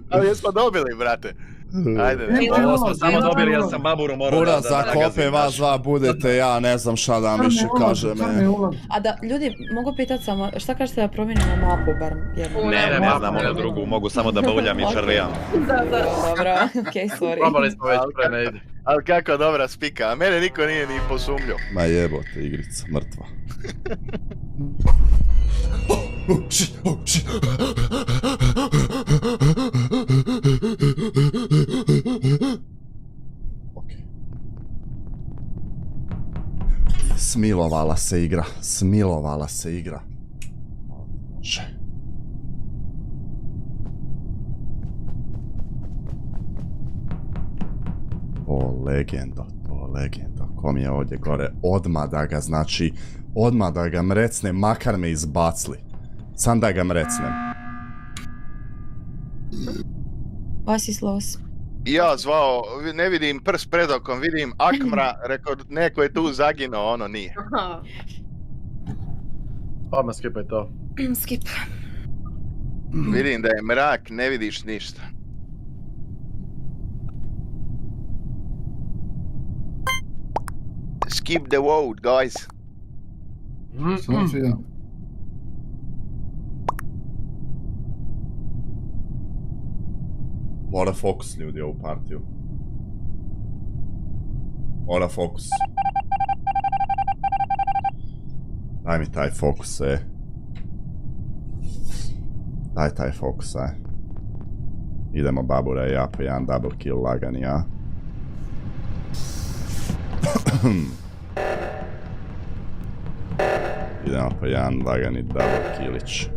Ali jesmo dobili, brate. Ajde, Ovo smo samo dobili jer sam Baburu morao da Buraz, ako opet vas dva budete, ja ne znam šta da vam više kaže me. A da, ljudi, mogu pitat samo, šta kažete da promijenimo mapu, bar jednu? Ne znam ono drugu, mogu samo da bauljam i čarlijam. Dobro, okej, sorry. Probali smo već pre ne ide. Ali kako dobra spika, a mene niko nije ni posumljio. Ma jebote, igrica, mrtva. Smilovala se igra, smilovala se igra. O, legenda, to legenda. Ko mi je ovdje gore, odmah da ga, znači, odmah da ga mrecnem, makar me izbacili. Sam da ga mrecnem. Vasis los. Ja zvao, ne vidim prst pred okom, vidim Akmra, rekao neko je tu zaginuo, ono nije. Odmah skipaj to. Skip. Vidim da je mrak, ne vidiš ništa. Skip the vote, guys. Sofija. Mora fokus ljudi ovu partiju. Mora fokus. Daj mi taj fokus, Daj taj fokus, Idemo Babura i ja po jedan double kill lagani, ja. Idemo po jedan lagani double killić.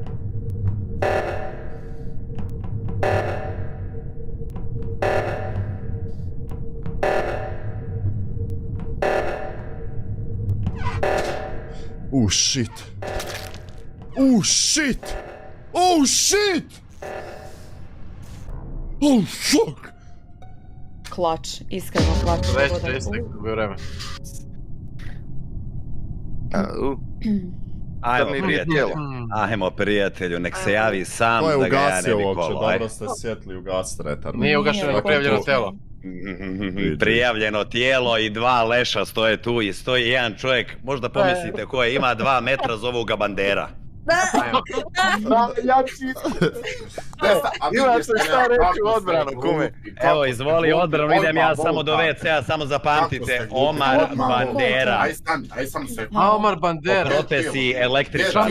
Oh shit. Oh shit. Oh shit. Oh fuck. Klač, iskreno klač. Već gubi vreme. Ajmo prijatelju, nek se javi sam da ga ja ne bi kolao. Dobro ste sjetli ugasiti retar. Nije ugašeno prijavljeno tijelo. Prijavljeno tijelo i dva leša stoje tu i stoji jedan čovjek, možda pomislite ko je, ima 2 metra, zovu ga Bandera. Ima se šta reći u odbranu, kume. Evo, izvoli odbranu, idem ja samo do WC-a, samo zapamtite, Omar Bandera. Aj sam se. A Omar Bandera. Protesi električan.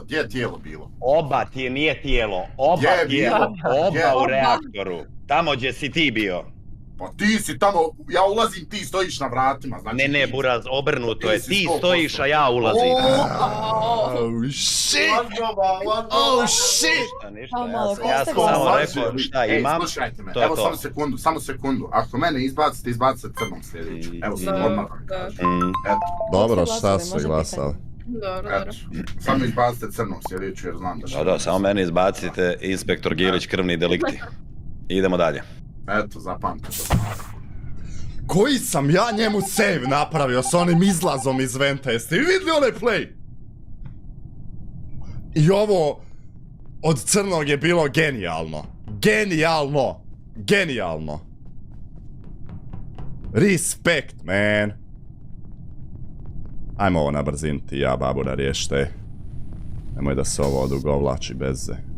Gdje je tijelo bilo? Oba ti nije tijelo, oba u reaktoru. Tamo gdje si ti bio. Pa ti si tamo, ja ulazim, ti stojiš na vratima, znači... Ne, Buraz, obrnuto je, ti stojiš, a ja ulazim. Oh shit! Oh shit! Ja sam samo rekao šta imam, slušajte me, to je evo to. samo sekundu, ako mene izbacite crnom sljedeći, evo sam odmah vam kažem. Dobro, šta su se glasali? Eto, samo izbacite crnom sljedeću jer znam da što... Da, samo mene izbacite, inspektor Gilić, krvni delikti. Idemo dalje. Eto, zapamtite to. Koji sam ja njemu save napravio s onim izlazom iz venta, jeste vi vidjeli onaj play? I ovo od crnog je bilo genijalno. Genijalno. Genijalno. Respect, man. Ajmo ovo na brzinu ti ja, Babura, riješite. Nemoj da se ovo odugovlači bez ze.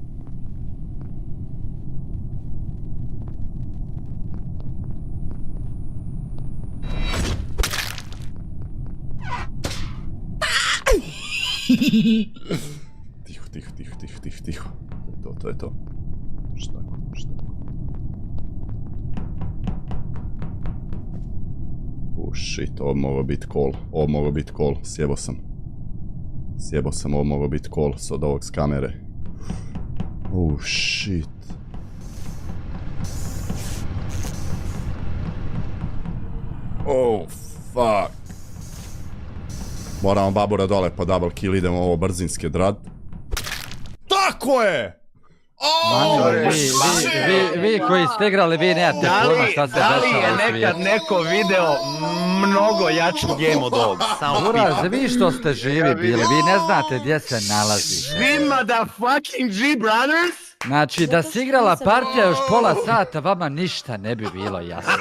Tiho. To je to. Šta? Oh shit, ovo mogao biti call. Sjebo sam, ovo mogao biti call s od ovog s kamere. Oh shit. Oh fuck. Moramo Babura dole po double kill, idemo ovo brzinski drad. Tako je! Vi koji ste igrali, vi nemate pojma šta se dešava u svijetu. Da li je nekad neko video mnogo jači game od ovog? Buraz, vi što ste živi bili, vi ne znate gdje se nalazi. Svi motherfucking G brothers? Znači, da si igrala partija još pola sata, vama ništa ne bi bilo jasno.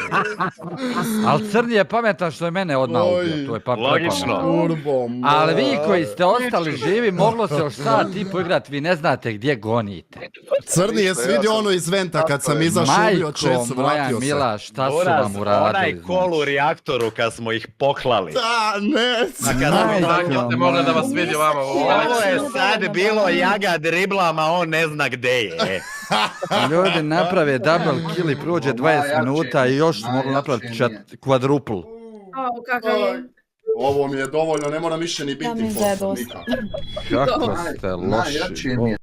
Ali Crni je pametan što je mene odmah ubio, to je pa Logično. Turbom. Ali vi koji ste ostali živi, moglo se još sat i po igrat, vi ne znate gdje gonite. Crni je svidio ono iz venta kad sam izašao ubio Česu, Majko moja vratio se. mila, šta su Buraz, vam uradili? onaj kol u reaktoru kad smo ih poklali. Da, ne. A kad smo Majko Ne mogla da vas vidi vama. Ovo je sad bilo jaga driblama, on ne zna gde je. Ljudi naprave double kill i prođe 20 minuta i još su mogli napraviti quadruple. Kakav je? Ovo mi je dovoljno, ne moram više ni biti Ja mislim da je Fosfor dosta. nikako. Kako ste loši. Najjači mi je